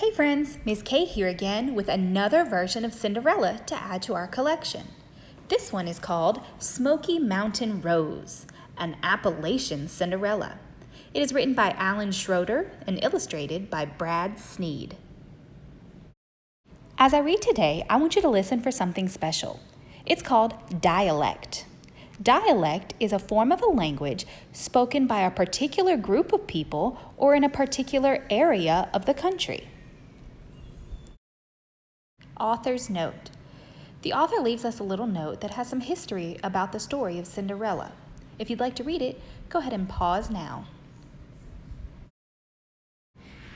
Hey friends, Miss K here again with another version of Cinderella to add to our collection. This one is called Smoky Mountain Rose, an Appalachian Cinderella. It is written by Schroeder and illustrated by Brad Sneed. As I read today, I want you to listen for something special. It's called dialect. Dialect is a form of a language spoken by a particular group of people or in a particular area of the country. Author's note. The author leaves us a little note that has some history about the story of Cinderella. If you'd like to read it, go ahead and pause now.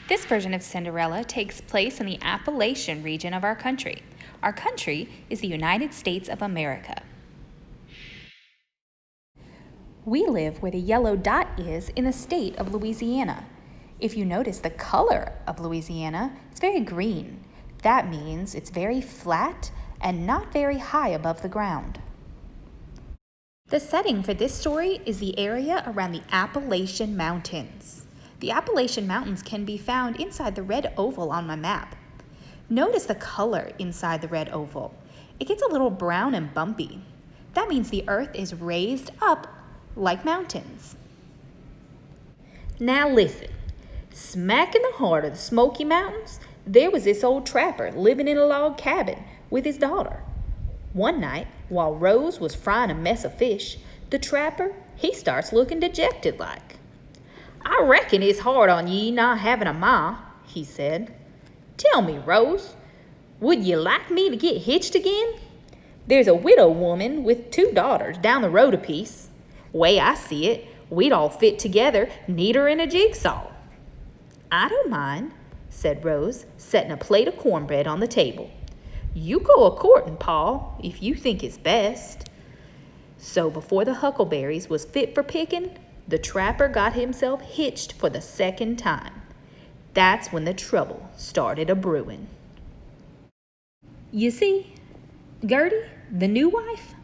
This version of Cinderella takes place in the Appalachian region of our country. Our country is the United States of America. We live where the yellow dot is in the state of Louisiana. If you notice the color of Louisiana, it's very green. That means it's very flat and not very high above the ground. The setting for this story is the area around the Appalachian Mountains. The Appalachian Mountains can be found inside the red oval on my map. Notice the color inside the red oval. It gets a little brown and bumpy. That means the earth is raised up like mountains. Now listen, smack in the heart of the Smoky Mountains, there was this old trapper living in a log cabin with his daughter. One night, while Rose was frying a mess of fish, the trapper, he starts looking dejected like. "I reckon it's hard on ye not having a ma," he said. "Tell me, Rose, would you like me to get hitched again? There's a widow woman with 2 daughters down the road a piece. Way I see it, we'd all fit together neater in a jigsaw." "I don't mind," said Rose, setting a plate of cornbread on the table. "You go a-courtin', Pa, if you think it's best." So before the huckleberries was fit for picking, the trapper got himself hitched for the second time. That's when the trouble started a-brewing. You see, Gertie, the new wife,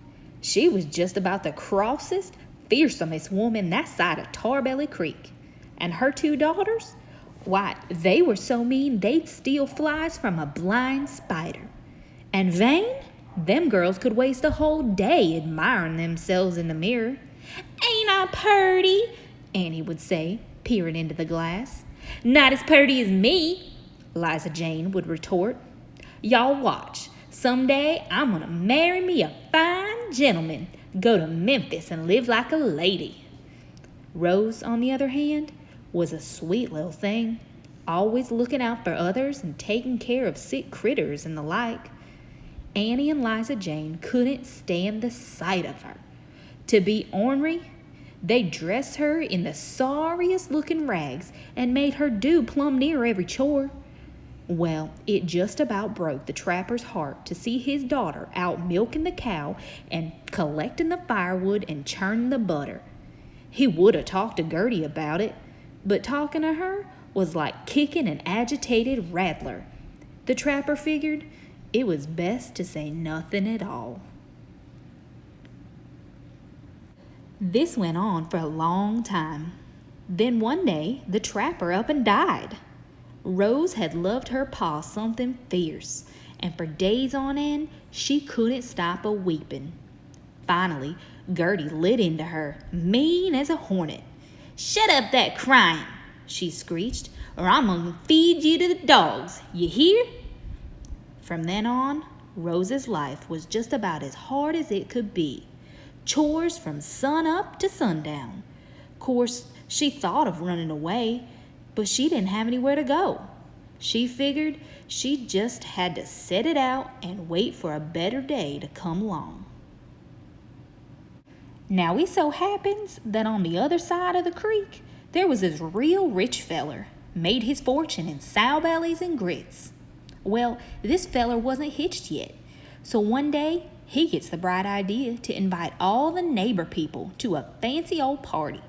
she was just about the crossest, fearsomest woman that side of Tarbelly Creek. And her 2 daughters, why, they were so mean they'd steal flies from a blind spider. And vain, them girls could waste a whole day admiring themselves in the mirror. "Ain't I purty?" Annie would say, peering into the glass. "Not as purty as me," Liza Jane would retort. "Y'all watch. Someday I'm gonna marry me a fine gentleman, go to Memphis and live like a lady." Rose, on the other hand, was a sweet little thing, always looking out for others and taking care of sick critters and the like. Annie and Liza Jane couldn't stand the sight of her. To be ornery, they dressed her in the sorriest looking rags and made her do plumb near every chore. Well, it just about broke the trapper's heart to see his daughter out milking the cow and collecting the firewood and churning the butter. He would have talked to Gertie about it, but talking to her was like kicking an agitated rattler. The trapper figured it was best to say nothing at all. This went on for a long time. Then one day, the trapper up and died. Rose had loved her pa something fierce, and for days on end, she couldn't stop a-weeping. Finally, Gertie lit into her, mean as a hornet. "Shut up that crying," she screeched, "or I'm gonna feed you to the dogs, you hear?" From then on, Rose's life was just about as hard as it could be. Chores from sun up to sundown. Course, she thought of running away, but she didn't have anywhere to go. She figured she just had to sit it out and wait for a better day to come along. Now it so happens that on the other side of the creek, there was this real rich feller, made his fortune in sow bellies and grits. Well, this feller wasn't hitched yet, so one day he gets the bright idea to invite all the neighbor people to a fancy old party,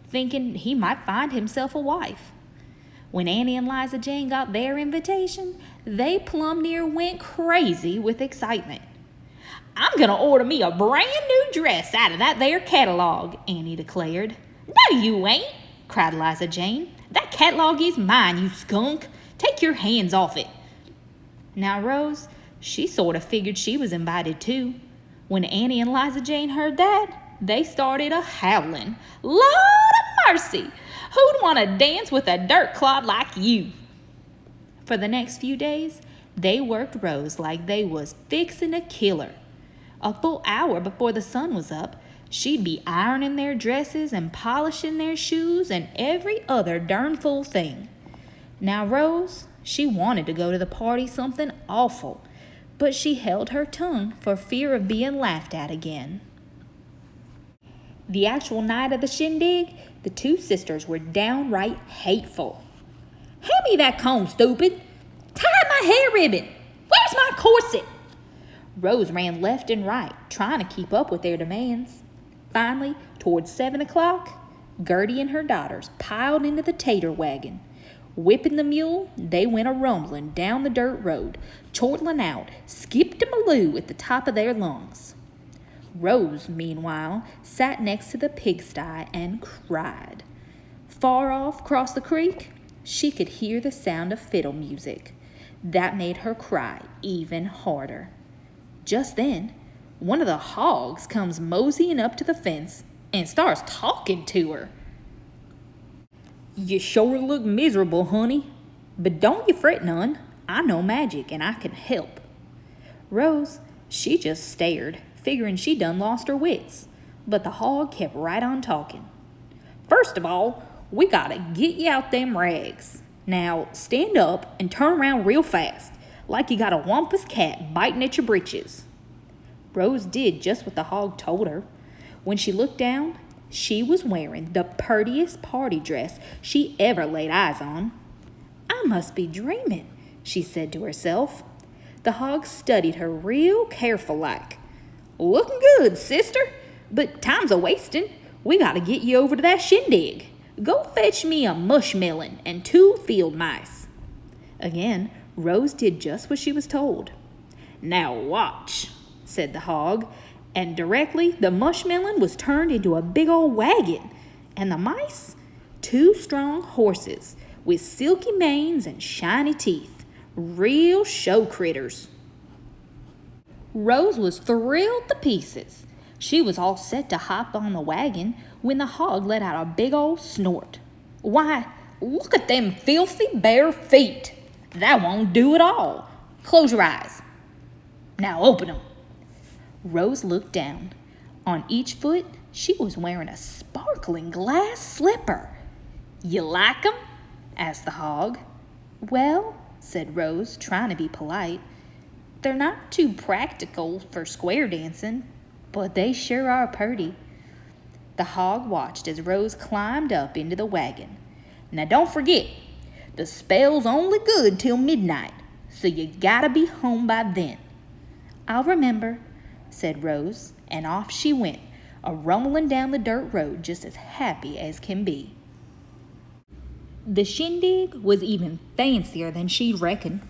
thinking he might find himself a wife. When Annie and Liza Jane got their invitation, they plumb near went crazy with excitement. "I'm gonna order me a brand new dress out of that there catalog," Annie declared. "No, you ain't," cried Liza Jane. "That catalog is mine, you skunk. Take your hands off it." Now Rose, she sort of figured she was invited too. When Annie and Liza Jane heard that, they started a-howling. "Lord of mercy! Who'd want to dance with a dirt clod like you?" For the next few days, they worked Rose like they was fixin' to kill her. A full hour before the sun was up, she'd be ironing their dresses and polishing their shoes and every other darn fool thing. Now Rose, she wanted to go to the party something awful, but she held her tongue for fear of being laughed at again. The actual night of the shindig, the two sisters were downright hateful. "Hand me that comb, stupid! Tie my hair ribbon! Where's my corset?" Rose ran left and right, trying to keep up with their demands. Finally, towards 7 o'clock, Gertie and her daughters piled into the tater wagon. Whipping the mule, they went a-rumbling down the dirt road, chortling out "Skip-to-Maloo" at the top of their lungs. Rose, meanwhile, sat next to the pigsty and cried. Far off across the creek, she could hear the sound of fiddle music. That made her cry even harder. Just then, one of the hogs comes moseying up to the fence and starts talking to her. "You sure look miserable, honey. But don't you fret none. I know magic and I can help." Rose, she just stared, figuring she done lost her wits. But the hog kept right on talking. "First of all, we gotta get you out them rags. Now stand up and turn around real fast, like you got a wampus cat biting at your britches." Rose did just what the hog told her. When she looked down, she was wearing the purtiest party dress she ever laid eyes on. "I must be dreaming," she said to herself. The hog studied her real careful like. "Looking good, sister, but time's a-wasting. We gotta get you over to that shindig. Go fetch me a mushmelon and 2 field mice." Again, Rose did just what she was told. "Now watch," said the hog, and directly the mushmelon was turned into a big old wagon, and the mice, 2 strong horses with silky manes and shiny teeth, real show critters. Rose was thrilled to pieces. She was all set to hop on the wagon when the hog let out a big old snort. "Why, look at them filthy bare feet. That won't do at all. Close your eyes. Now open 'em." Rose looked down. On each foot, she was wearing a sparkling glass slipper. "You like 'em?" asked the hog. "Well," said Rose, trying to be polite, "they're not too practical for square dancing, but they sure are purty." The hog watched as Rose climbed up into the wagon. "Now don't forget, the spell's only good till midnight, so you gotta be home by then." "I'll remember," said Rose, and off she went, a-rumbling down the dirt road just as happy as can be. The shindig was even fancier than she'd reckoned.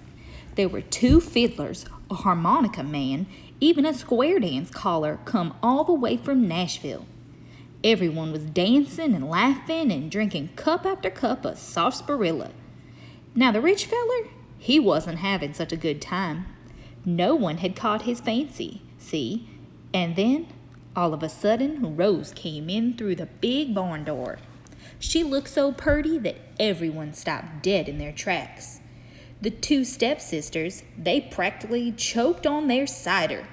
There were 2 fiddlers, a harmonica man, even a square dance caller come all the way from Nashville. Everyone was dancing and laughing and drinking cup after cup of sarsaparilla. Now the rich feller, he wasn't having such a good time. No one had caught his fancy, see? And then, all of a sudden, Rose came in through the big barn door. She looked so purty that everyone stopped dead in their tracks. The 2 stepsisters, they practically choked on their cider.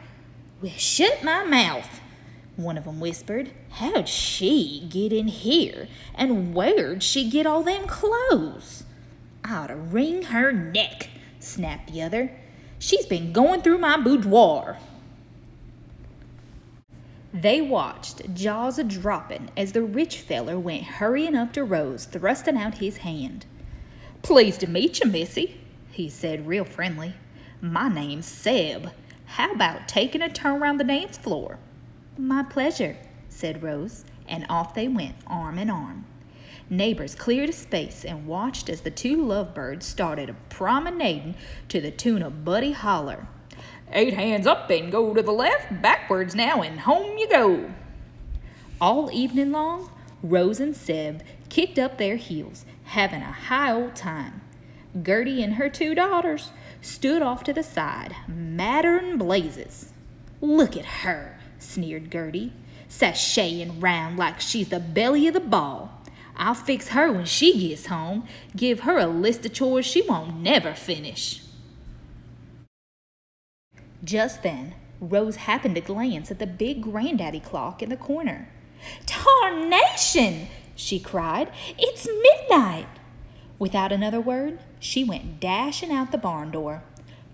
"Well, shut my mouth," one of them whispered. "How'd she get in here? And where'd she get all them clothes?" "I ought to wring her neck," snapped the other. "She's been going through my boudoir." They watched, jaws a-dropping, as the rich feller went hurrying up to Rose, thrusting out his hand. "Pleased to meet you, missy," he said real friendly. "My name's Seb. How about taking a turn around the dance floor?" "My pleasure," said Rose, and off they went, arm in arm. Neighbors cleared a space and watched as the 2 lovebirds started promenading to the tune of Buddy Holler. "8 hands up and go to the left, backwards now and home you go." All evening long, Rose and Seb kicked up their heels, having a high old time. Gertie and her 2 daughters stood off to the side, madder 'n blazes. "Look at her," sneered Gertie, "sashaying round like she's the belly of the ball. I'll fix her when she gets home, give her a list of chores she won't never finish." Just then, Rose happened to glance at the big granddaddy clock in the corner. "Tarnation!" she cried. "It's midnight!" Without another word, she went dashing out the barn door.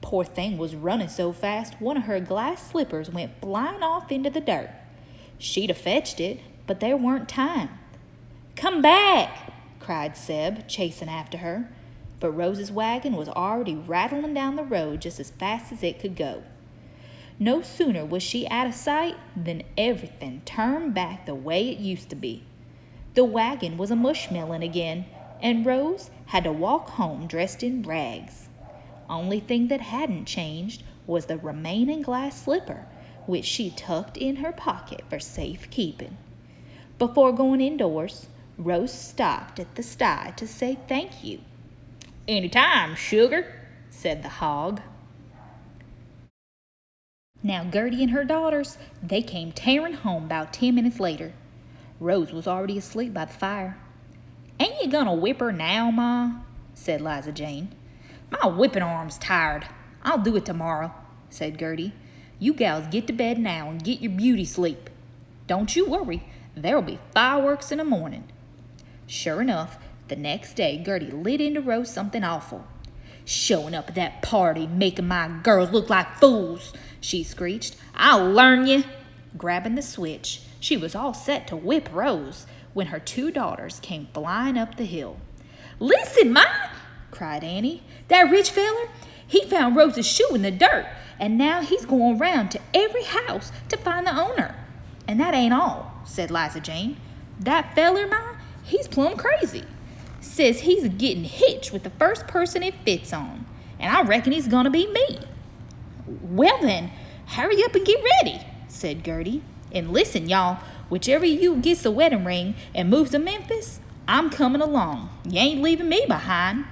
Poor thing was running so fast one of her glass slippers went flying off into the dirt. She'd have fetched it, but there weren't time. "Come back!" cried Seb, chasing after her. But Rose's wagon was already rattling down the road just as fast as it could go. No sooner was she out of sight than everything turned back the way it used to be. The wagon was a mushmilling again, and Rose had to walk home dressed in rags. Only thing that hadn't changed was the remaining glass slipper, which she tucked in her pocket for safekeeping. Before going indoors, Rose stopped at the sty to say thank you. "Any time, sugar," said the hog. Now Gertie and her daughters, they came tearing home about 10 minutes later. Rose was already asleep by the fire. "Ain't you gonna whip her now, Ma?" said Liza Jane. "My whipping arm's tired. I'll do it tomorrow," said Gertie. "You gals get to bed now and get your beauty sleep. Don't you worry, there'll be fireworks in the morning." Sure enough, the next day Gertie lit into Rose something awful. "Showing up at that party, making my girls look like fools," she screeched. "I'll learn you." Grabbing the switch, she was all set to whip Rose when her 2 daughters came flying up the hill. "Listen, Ma!" cried Annie. "That rich feller, he found Rose's shoe in the dirt, and now he's going round to every house to find the owner." "And that ain't all," said Liza Jane. "That feller, Ma, he's plumb crazy. Says he's getting hitched with the first person it fits on, and I reckon he's gonna be me." "Well then, hurry up and get ready," said Gertie. "And listen, y'all, whichever you gets the wedding ring and moves to Memphis, I'm coming along. You ain't leaving me behind."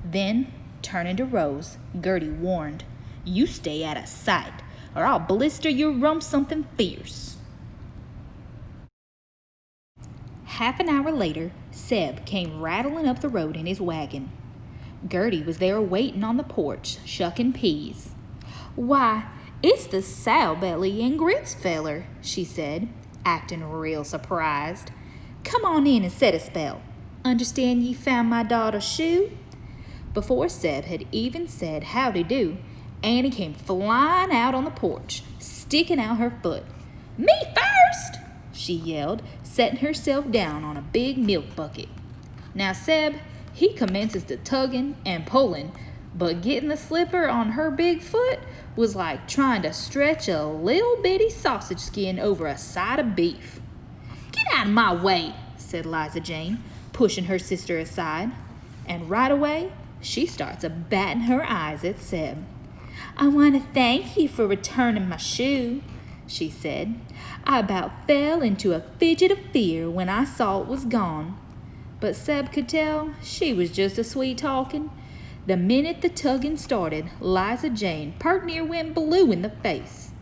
Then, turning to Rose, Gertie warned, "You stay out of sight, or I'll blister your rump something fierce." Half an hour later, Seb came rattling up the road in his wagon. Gertie was there waiting on the porch, shucking peas. "Why, it's the sow-belly and grits feller," she said, acting real surprised. "Come on in and set a spell. Understand ye found my daughter's shoe?" Before Seb had even said howdy-do, Annie came flying out on the porch, sticking out her foot. "Me first!" she yelled, setting herself down on a big milk bucket. Now Seb, he commences to tugging and pulling, but getting the slipper on her big foot was like trying to stretch a little bitty sausage skin over a side of beef. "Get out of my way," said Liza Jane, pushing her sister aside. And right away, she starts batting her eyes at Seb. "I want to thank you for returning my shoe," she said. "I about fell into a fidget of fear when I saw it was gone." But Seb could tell she was just a sweet-talking. The minute the tugging started, Liza Jane pert near went blue in the face.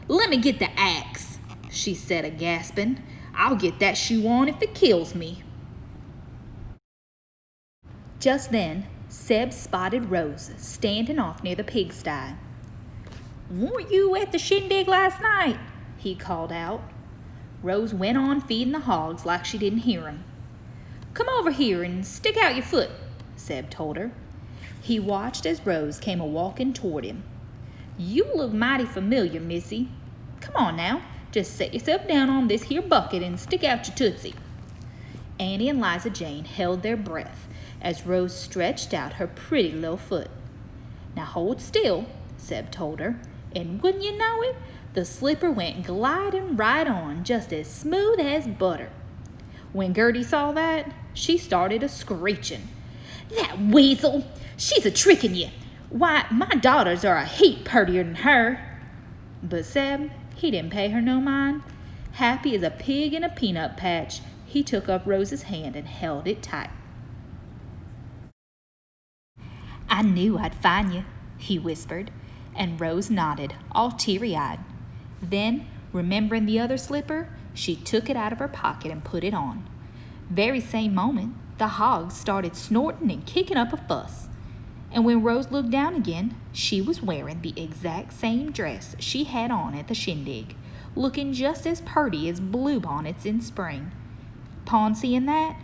"Let me get the axe," she said, a-gasping. "I'll get that shoe on if it kills me." Just then, Seb spotted Rose standing off near the pigsty. "Weren't you at the shindig last night?" he called out. Rose went on feeding the hogs like she didn't hear him. "Come over here and stick out your foot," Seb told her. He watched as Rose came a-walking toward him. "You look mighty familiar, missy. Come on now, just set yourself down on this here bucket and stick out your tootsie." Annie and Liza Jane held their breath as Rose stretched out her pretty little foot. "Now hold still," Seb told her, and wouldn't you know it, the slipper went gliding right on, just as smooth as butter. When Gertie saw that, she started a-screeching. "That weasel! She's a-tricking you! Why, my daughters are a heap purtier than her." But Seb, he didn't pay her no mind. Happy as a pig in a peanut patch, he took up Rose's hand and held it tight. "I knew I'd find you," he whispered, and Rose nodded, all teary-eyed. Then, remembering the other slipper, she took it out of her pocket and put it on. Very same moment, the hog started snorting and kicking up a fuss. And when Rose looked down again, she was wearing the exact same dress she had on at the shindig, looking just as purty as bluebonnets in spring. Upon seeing that,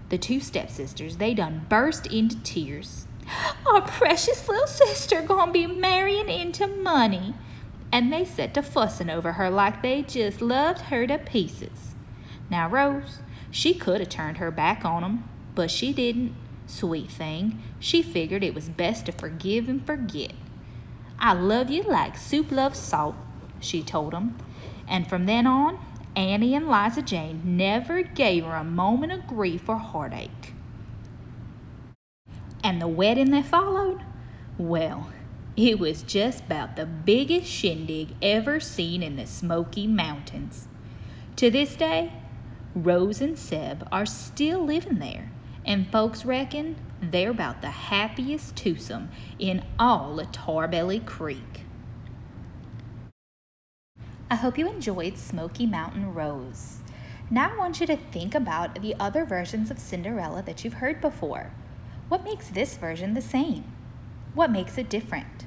the two stepsisters, they done burst into tears. "Our precious little sister gonna be marrying into money." And they set to fussing over her like they just loved her to pieces. Now Rose, she could have turned her back on 'em, but she didn't. Sweet thing, she figured it was best to forgive and forget. "I love you like soup loves salt," she told 'em. And from then on, Annie and Liza Jane never gave her a moment of grief or heartache. And the wedding that followed? Well, it was just about the biggest shindig ever seen in the Smoky Mountains. To this day, Rose and Seb are still living there, and folks reckon they're about the happiest twosome in all of Tarbelly Creek. I hope you enjoyed Smoky Mountain Rose. Now I want you to think about the other versions of Cinderella that you've heard before. What makes this version the same? What makes it different?